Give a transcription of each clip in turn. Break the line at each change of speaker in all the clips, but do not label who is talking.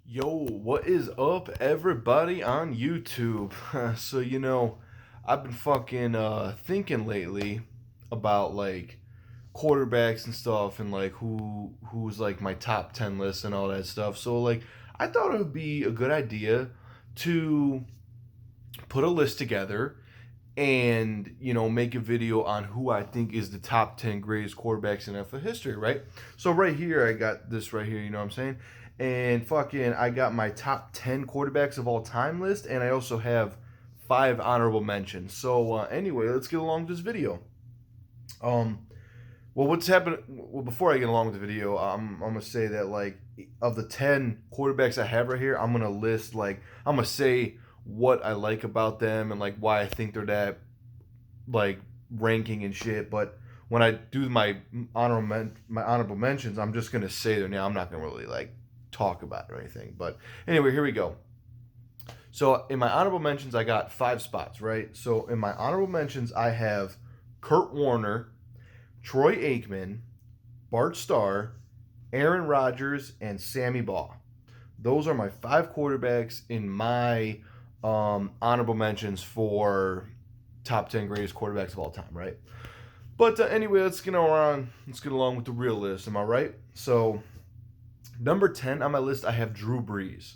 Yo, what is up, everybody on YouTube? I've been fucking thinking lately about like quarterbacks and stuff and like who's like my top 10 list and all that stuff. So like I thought it would be a good idea to put a list together and make a video on who I think is the top 10 greatest quarterbacks in NFL history, right? So right here I got this right here, you know what I'm saying? And fucking I got my top 10 quarterbacks of all time list, and I also have 5 honorable mentions. So anyway, let's get along with this video. Um well, what's happened? Well, before I get along with the video, I'm gonna say that like of the 10 quarterbacks I have right here, I'm gonna list like I'm gonna say what I like about them and like why I think they're that like ranking and shit. But when I do my honorable mentions, I'm just gonna say their name. I'm not gonna really like talk about it or anything. But anyway, here we go. So in my honorable mentions, I got 5 spots, right? So in my honorable mentions, I have Kurt Warner, Troy Aikman, Bart Starr, Aaron Rodgers, and Sammy Baugh. Those are my 5 quarterbacks in my honorable mentions for top 10 greatest quarterbacks of all time, right? But anyway, let's get around. Let's get along with the real list. Am I right? So number 10 on my list, I have Drew Brees.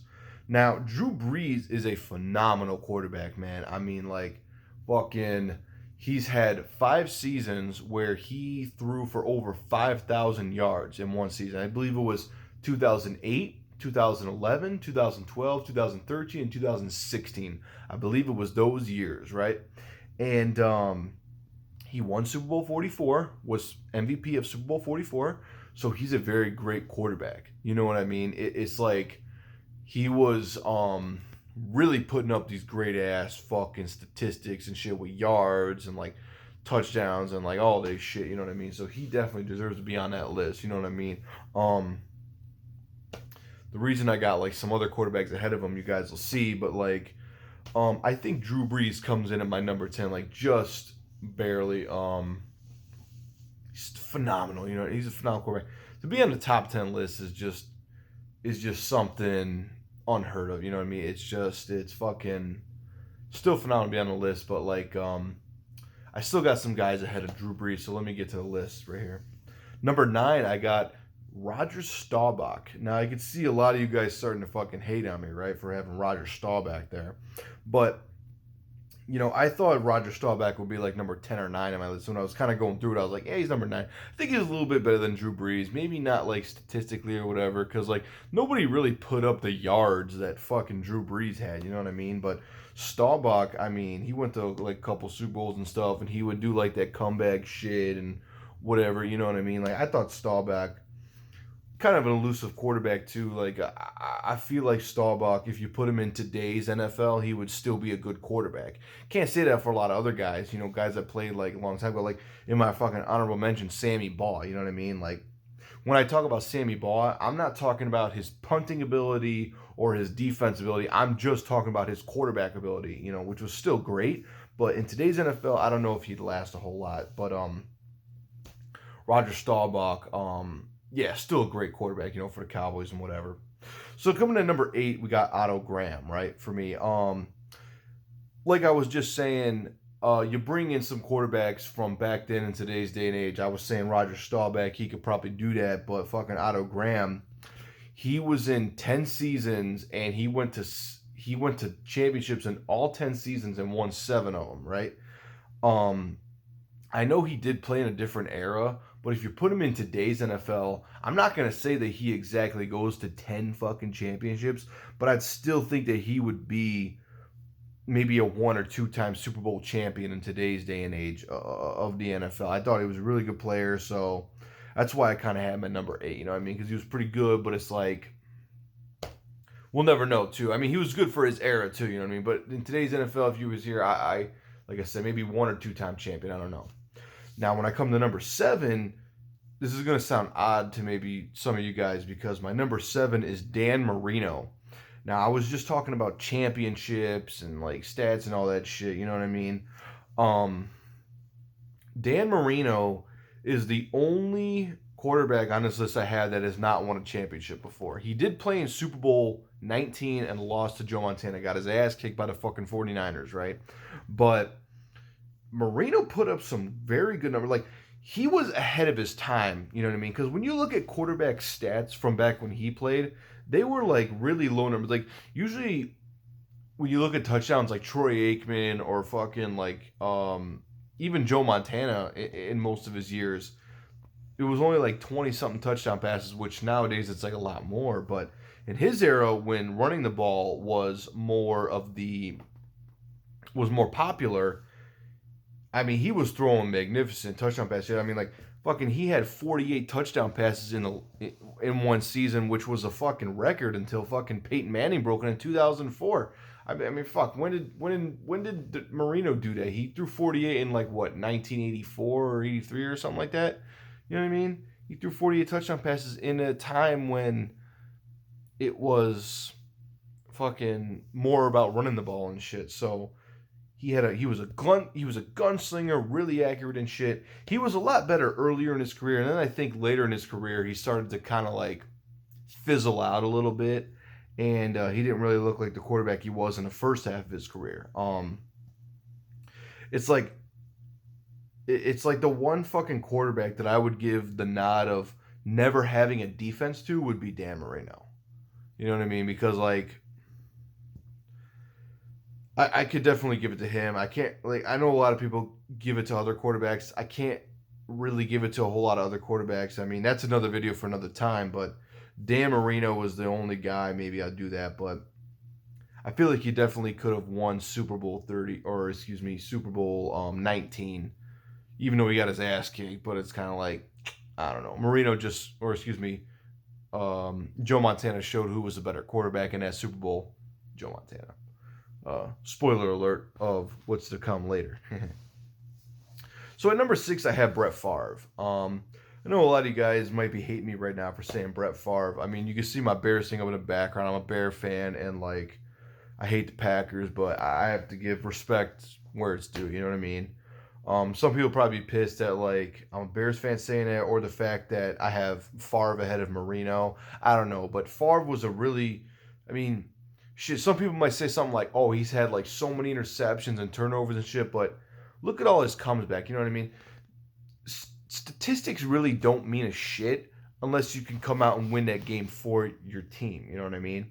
Now, Drew Brees is a phenomenal quarterback, man. I mean, like, fucking, he's had 5 seasons where he threw for over 5,000 yards in one season. I believe it was 2008, 2011, 2012, 2013, and 2016. I believe it was those years, right? And he won Super Bowl 44, was MVP of Super Bowl 44. So he's a very great quarterback. You know what I mean? It's like he was really putting up these great ass fucking statistics and shit with yards and like touchdowns and like all this shit. You know what I mean? So he definitely deserves to be on that list. You know what I mean? The reason I got like some other quarterbacks ahead of him, you guys will see, but like I think Drew Brees comes in at my number 10, like just barely. He's phenomenal. You know, he's a phenomenal quarterback. To be on the top 10 list is just something unheard of. You know what I mean? It's fucking still phenomenal to be on the list, but like I still got some guys ahead of Drew Brees. So let me get to the list right here. Number 9, I got Roger Staubach. Now I can see a lot of you guys starting to fucking hate on me, right, for having Roger Staubach there, but I thought Roger Staubach would be like number 10 or 9 on my list. So when I was kind of going through it, I was like, yeah, he's number 9. I think he's a little bit better than Drew Brees. Maybe not like statistically or whatever, because like nobody really put up the yards that fucking Drew Brees had. You know what I mean? But Staubach, I mean, he went to like a couple Super Bowls and stuff, and he would do like that comeback shit and whatever. You know what I mean? Like I thought Staubach kind of an elusive quarterback too. Like I feel like Staubach, if you put him in today's NFL, he would still be a good quarterback. Can't say that for a lot of other guys. Guys that played like a long time ago. Like in my fucking honorable mention, Sammy Baugh. You know what I mean? Like when I talk about Sammy Baugh, I'm not talking about his punting ability or his defense ability. I'm just talking about his quarterback ability. Which was still great. But in today's NFL, I don't know if he'd last a whole lot. But Roger Staubach, yeah, still a great quarterback, for the Cowboys and whatever. So coming in at number 8, we got Otto Graham, right? For me, like I was just saying, you bring in some quarterbacks from back then in today's day and age. I was saying Roger Staubach, he could probably do that, but fucking Otto Graham, he was in 10 seasons and he went to championships in all 10 seasons and won 7 of them, right? I know he did play in a different era, but if you put him in today's NFL, I'm not going to say that he exactly goes to 10 fucking championships, but I'd still think that he would be maybe a 1 or 2 time Super Bowl champion in today's day and age of the NFL. I thought he was a really good player, so that's why I kind of had him at number 8, you know what I mean? Because he was pretty good, but it's like, we'll never know, too. I mean, he was good for his era, too, you know what I mean? But in today's NFL, if he was here, I like I said, maybe 1 or 2 time champion, I don't know. Now, when I come to number 7, this is going to sound odd to maybe some of you guys because my number 7 is Dan Marino. Now, I was just talking about championships and like stats and all that shit, you know what I mean? Dan Marino is the only quarterback on this list I have that has not won a championship before. He did play in Super Bowl 19 and lost to Joe Montana. Got his ass kicked by the fucking 49ers, right? But Marino put up some very good numbers. Like, he was ahead of his time, you know what I mean? Because when you look at quarterback stats from back when he played, they were like really low numbers. Like, usually when you look at touchdowns like Troy Aikman or fucking like even Joe Montana in most of his years, it was only like 20 something touchdown passes, which nowadays it's like a lot more. But in his era, when running the ball was more popular, I mean, he was throwing magnificent touchdown passes. I mean, like, fucking, he had 48 touchdown passes in one season, which was a fucking record until fucking Peyton Manning broke it in 2004. I mean, fuck, when did Marino do that? He threw 48 in like what, 1984 or 83 or something like that. You know what I mean? He threw 48 touchdown passes in a time when it was fucking more about running the ball and shit. So he was a gunslinger, really accurate and shit. He was a lot better earlier in his career, and then I think later in his career he started to kind of like fizzle out a little bit, and he didn't really look like the quarterback he was in the first half of his career. It's like the one fucking quarterback that I would give the nod of never having a defense to would be Dan Marino. You know what I mean? Because like, I could definitely give it to him. I can't, like, I know a lot of people give it to other quarterbacks. I can't really give it to a whole lot of other quarterbacks. I mean, that's another video for another time, but Dan Marino was the only guy maybe I'd do that, but I feel like he definitely could have won Super Bowl 19, even though he got his ass kicked, but it's kind of like, I don't know. Joe Montana showed who was a better quarterback in that Super Bowl. Joe Montana. Spoiler alert of what's to come later. So at number 6, I have Brett Favre. I know a lot of you guys might be hating me right now for saying Brett Favre. I mean, you can see my Bears thing up in the background. I'm a Bear fan, and like, I hate the Packers, but I have to give respect where it's due. You know what I mean? Some people probably be pissed that like I'm a Bears fan saying that, or the fact that I have Favre ahead of Marino. I don't know, but Favre was a really, I mean, shit. Some people might say something like, "Oh, he's had like so many interceptions and turnovers and shit," but look at all his comeback. You know what I mean? Statistics really don't mean a shit unless you can come out and win that game for your team. You know what I mean?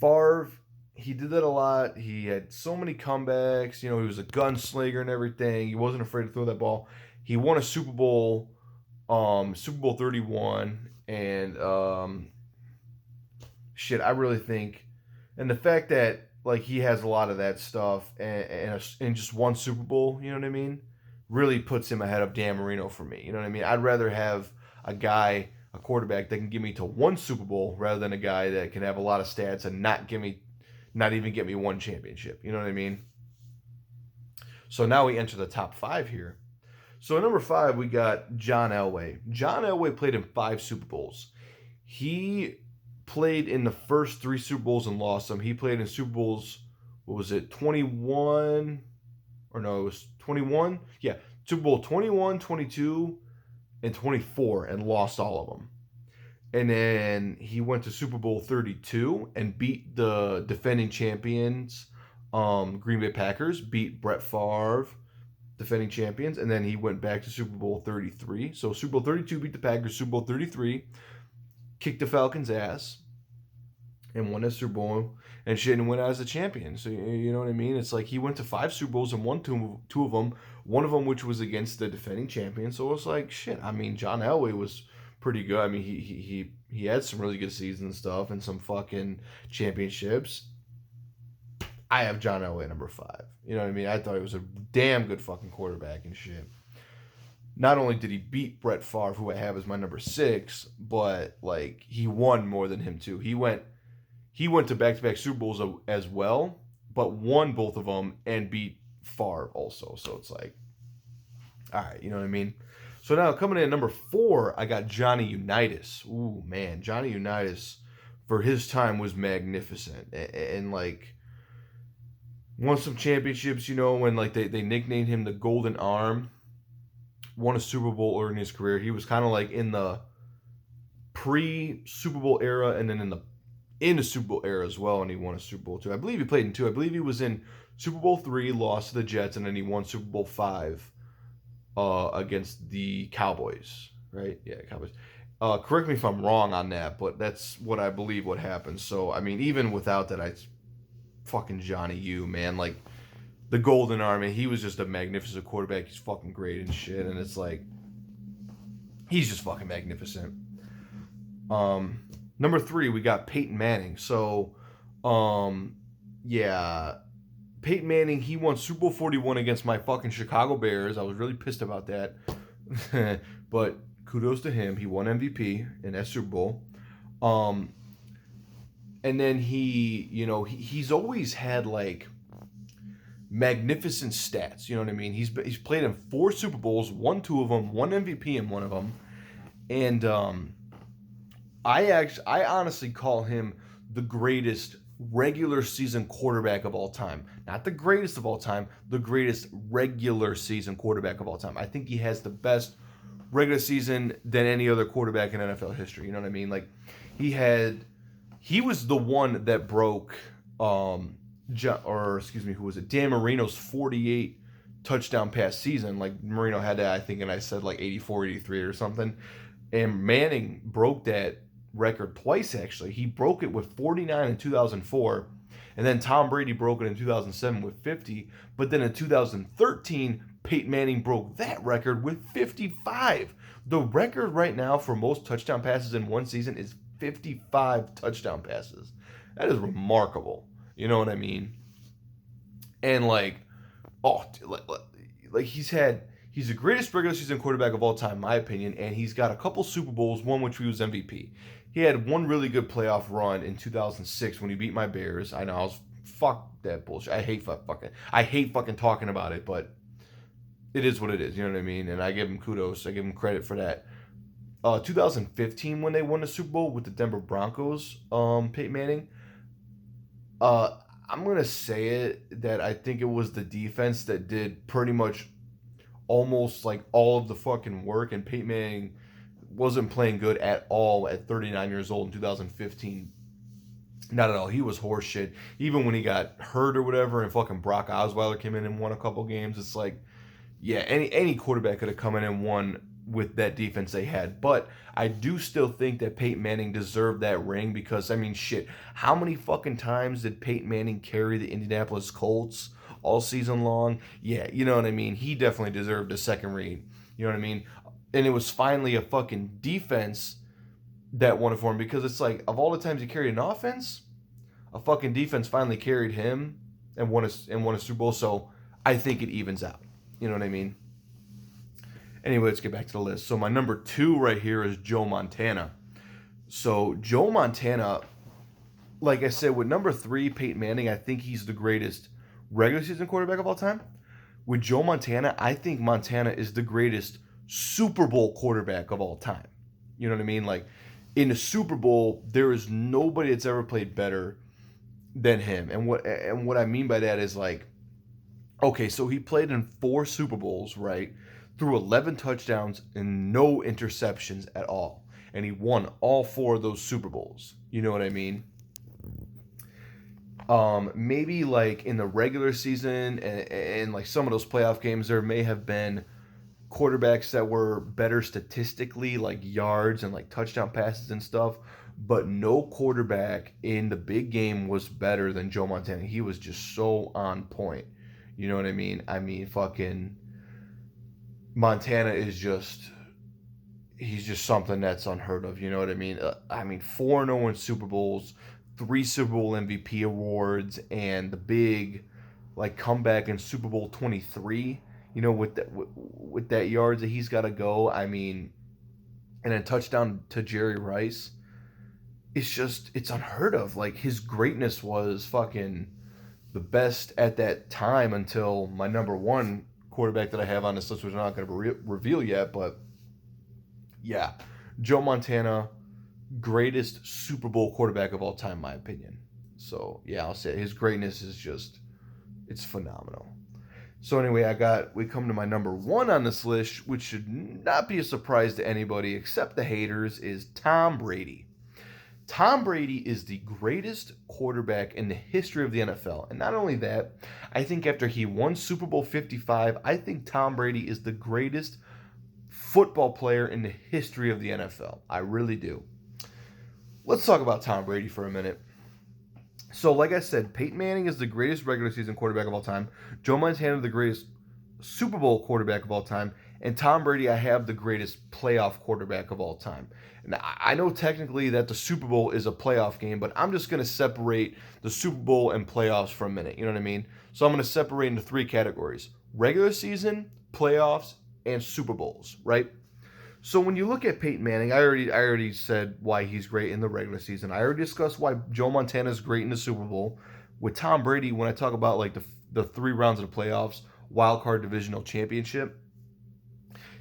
Favre, he did that a lot. He had so many comebacks. You know, he was a gunslinger and everything. He wasn't afraid to throw that ball. He won a Super Bowl, Super Bowl 31, and shit, I really think, and the fact that like he has a lot of that stuff and just one Super Bowl, you know what I mean, really puts him ahead of Dan Marino for me. You know what I mean? I'd rather have a quarterback that can give me to one Super Bowl rather than a guy that can have a lot of stats and not even get me one championship. You know what I mean? So now we enter the top 5 here. So at number 5, we got John Elway. John Elway played in 5 Super Bowls. He played in the first 3 Super Bowls and lost them. He played in Super Bowls, what was it, 21? Or no, it was 21? Yeah, Super Bowl 21, 22, and 24 and lost all of them. And then he went to Super Bowl 32 and beat the defending champions, Green Bay Packers, beat Brett Favre, defending champions. And then he went back to Super Bowl 33. So Super Bowl 32 beat the Packers, Super Bowl 33 kicked the Falcons' ass and won a Super Bowl and shit and went out as a champion. So, you know what I mean? It's like he went to 5 Super Bowls and won two of them, one of them which was against the defending champion. So it's like, shit, I mean, John Elway was pretty good. I mean, he had some really good seasons and stuff and some fucking championships. I have John Elway at number 5. You know what I mean? I thought he was a damn good fucking quarterback and shit. Not only did he beat Brett Favre, who I have as my number 6, but like he won more than him too. He went to back-to-back Super Bowls as well, but won both of them and beat Favre also. So it's like, all right, you know what I mean? So now coming in at number 4, I got Johnny Unitas. Ooh, man, Johnny Unitas for his time was magnificent and like won some championships, you know, when like they nicknamed him the Golden Arm. won a Super Bowl early in his career. He was kind of like in the pre-Super Bowl era and then in the Super Bowl era as well, and he won a Super Bowl too. I believe he played in two. I believe he was in Super Bowl 3, lost to the Jets, and then he won Super Bowl 5 against the Cowboys, right? Yeah, Cowboys. Correct me if I'm wrong on that, but that's what I believe what happened. So, I mean, even without that, I fucking Johnny U, man. Like, the Golden Army, he was just a magnificent quarterback. He's fucking great and shit, and it's like, he's just fucking magnificent. Number 3, we got Peyton Manning. So, yeah, Peyton Manning, he won Super Bowl 41 against my fucking Chicago Bears. I was really pissed about that. But kudos to him. He won MVP in that Super Bowl. And then he's always had like magnificent stats. You know what I mean? He's played in 4 Super Bowls, won 2 of them, won MVP in one of them, and I honestly call him the greatest regular season quarterback of all time. Not the greatest of all time, the greatest regular season quarterback of all time. I think he has the best regular season than any other quarterback in NFL history. You know what I mean? Like he was the one that broke who was it? Dan Marino's 48 touchdown pass season. Like Marino had that, I think, and I said like 84, 83 or something. And Manning broke that record twice, actually. He broke it with 49 in 2004, and then Tom Brady broke it in 2007 with 50. But then in 2013, Peyton Manning broke that record with 55. The record right now for most touchdown passes in one season is 55 touchdown passes. That is remarkable. You know what I mean? And he's the greatest regular season quarterback of all time, in my opinion, and he's got a couple Super Bowls, one which he was MVP. He had one really good playoff run in 2006 when he beat my Bears. I know, fuck that bullshit. I hate fucking talking about it, but it is what it is, you know what I mean? And I give him kudos. I give him credit for that. 2015 when they won the Super Bowl with the Denver Broncos, Peyton Manning, I'm going to say it that I think it was the defense that did pretty much almost like all of the fucking work, and Peyton Manning wasn't playing good at all at 39 years old in 2015. Not at all. He was horseshit. Even when he got hurt or whatever, and fucking Brock Osweiler came in and won a couple games, it's like, yeah, any quarterback could have come in and won with that defense they had. But I do still think that Peyton Manning deserved that ring because, I mean, shit, how many fucking times did Peyton Manning carry the Indianapolis Colts all season long? Yeah, you know what I mean? He definitely deserved a second ring. You know what I mean? And it was finally a fucking defense that won it for him because it's like, of all the times he carried an offense, a fucking defense finally carried him and won a Super Bowl. So I think it evens out. You know what I mean? Anyway, let's get back to the list. So my number 2 right here is Joe Montana. So Joe Montana, like I said, with number 3, Peyton Manning, I think he's the greatest regular season quarterback of all time. With Joe Montana, I think Montana is the greatest Super Bowl quarterback of all time. You know what I mean? Like, in the Super Bowl, there is nobody that's ever played better than him. And what I mean by that is like, okay, so he played in 4 Super Bowls, right? Threw 11 touchdowns and no interceptions at all. And he won all 4 of those Super Bowls. You know what I mean? Maybe like in the regular season and like some of those playoff games, there may have been quarterbacks that were better statistically, like yards and like touchdown passes and stuff. But no quarterback in the big game was better than Joe Montana. He was just so on point. You know what I mean? I mean, fucking Montana is he's just something that's unheard of. You know what I mean? 4-0 in Super Bowls, 3 Super Bowl MVP awards, and the big like comeback in Super Bowl 23. You know, with that yards that he's got to go. I mean, and a touchdown to Jerry Rice. It's unheard of. Like, his greatness was fucking the best at that time until my number 1 quarterback that I have on this list, which I'm not going to reveal yet. But yeah, Joe Montana, greatest Super Bowl quarterback of all time, in my opinion. So yeah, I'll say his greatness is it's phenomenal. So anyway, we come to my number one on this list, which should not be a surprise to anybody except the haters, is Tom Brady. Tom Brady is the greatest quarterback in the history of the NFL. And not only that, I think after he won Super Bowl 55, I think Tom Brady is the greatest football player in the history of the NFL. I really do. Let's talk about Tom Brady for a minute. So, like I said, Peyton Manning is the greatest regular season quarterback of all time. Joe Montana, the greatest Super Bowl quarterback of all time. And Tom Brady, I have the greatest playoff quarterback of all time. And I know technically that the Super Bowl is a playoff game, but I'm just going to separate the Super Bowl and playoffs for a minute. You know what I mean? So I'm going to separate into three categories: regular season, playoffs, and Super Bowls, right? So when you look at Peyton Manning, I already said why he's great in the regular season. I already discussed why Joe Montana is great in the Super Bowl. With Tom Brady, when I talk about like the 3 rounds of the playoffs, wild card divisional championship,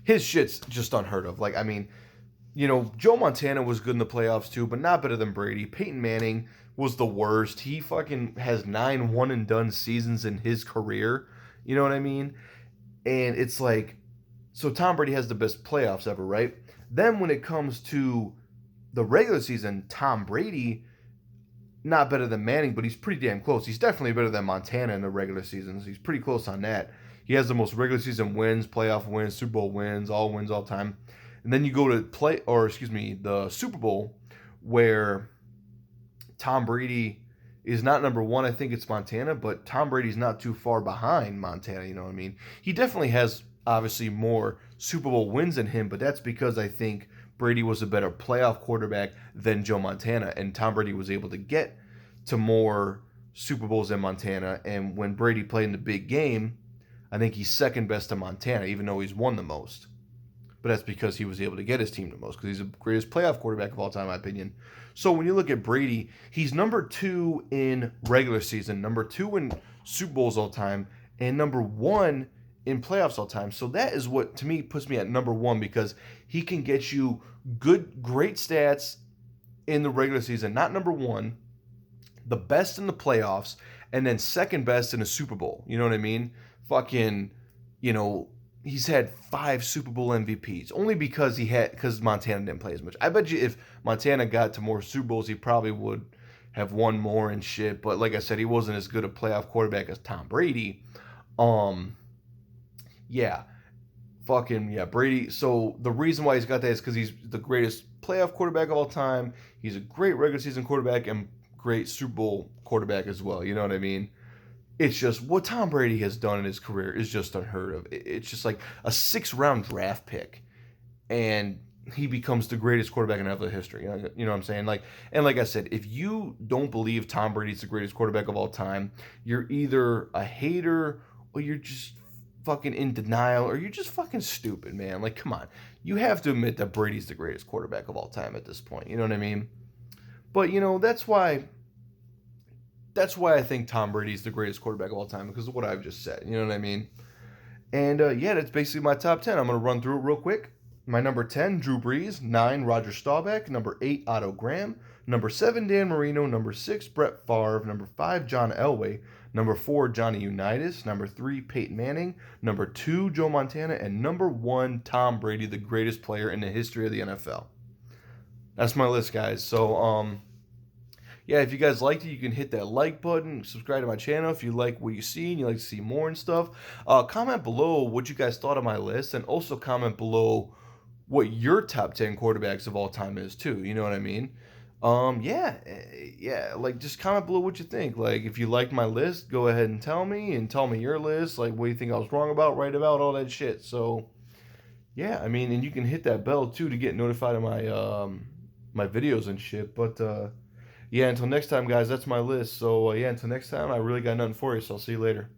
his shit's just unheard of. Like, I mean, Joe Montana was good in the playoffs too, but not better than Brady. Peyton Manning was the worst. He fucking has 9 one and done seasons in his career. You know what I mean? And it's like, so Tom Brady has the best playoffs ever, right? Then when it comes to the regular season, Tom Brady, not better than Manning, but he's pretty damn close. He's definitely better than Montana in the regular seasons. He's pretty close on that. He has the most regular season wins, playoff wins, Super Bowl wins all time. And then you go to the Super Bowl, where Tom Brady is not number one. I think it's Montana, but Tom Brady's not too far behind Montana. You know what I mean? He definitely has obviously more Super Bowl wins than him, but that's because I think Brady was a better playoff quarterback than Joe Montana, and Tom Brady was able to get to more Super Bowls than Montana. And when Brady played in the big game, I think he's second best to Montana, even though he's won the most. But that's because he was able to get his team the most, because he's the greatest playoff quarterback of all time, in my opinion. So when you look at Brady, he's number 2 in regular season, number 2 in Super Bowls all time, and number 1 in playoffs all time. So that is what, to me, puts me at number 1, because he can get you great stats in the regular season, not number 1, the best in the playoffs, and then second best in a Super Bowl. You know what I mean? Fucking, he's had 5 Super Bowl MVPs, only because Montana didn't play as much. I bet you if Montana got to more Super Bowls, he probably would have won more and shit. But like I said, he wasn't as good a playoff quarterback as Tom Brady. Brady. So the reason why he's got that is because he's the greatest playoff quarterback of all time. He's a great regular season quarterback and great Super Bowl quarterback as well. You know what I mean? It's just what Tom Brady has done in his career is just unheard of. It's just like a 6th-round draft pick, and he becomes the greatest quarterback in NFL history. You know what I'm saying? Like I said, if you don't believe Tom Brady's the greatest quarterback of all time, you're either a hater or you're just fucking in denial, or you're just fucking stupid, man. Like, come on, you have to admit that Brady's the greatest quarterback of all time at this point. You know what I mean? But that's why I think Tom Brady's the greatest quarterback of all time, because of what I've just said. You know what I mean? And that's basically my top 10. I'm going to run through it real quick. My number 10, Drew Brees. 9, Roger Staubach. Number 8, Otto Graham. Number 7, Dan Marino. Number 6, Brett Favre. Number 5, John Elway. Number 4, Johnny Unitas. Number 3, Peyton Manning. Number 2, Joe Montana. And number 1, Tom Brady, the greatest player in the history of the NFL. That's my list, guys. So, if you guys liked it, you can hit that like button, subscribe to my channel if you like what you see and you like to see more and stuff. Comment below what you guys thought of my list, and also comment below what your top 10 quarterbacks of all time is too. You know what I mean? Just comment below what you think. Like, if you liked my list, go ahead and tell me your list. Like, what do you think I was wrong about, right about, all that shit. So, and you can hit that bell too to get notified of my my videos and shit. But until next time, guys, that's my list. So, until next time, I really got nothing for you, so I'll see you later.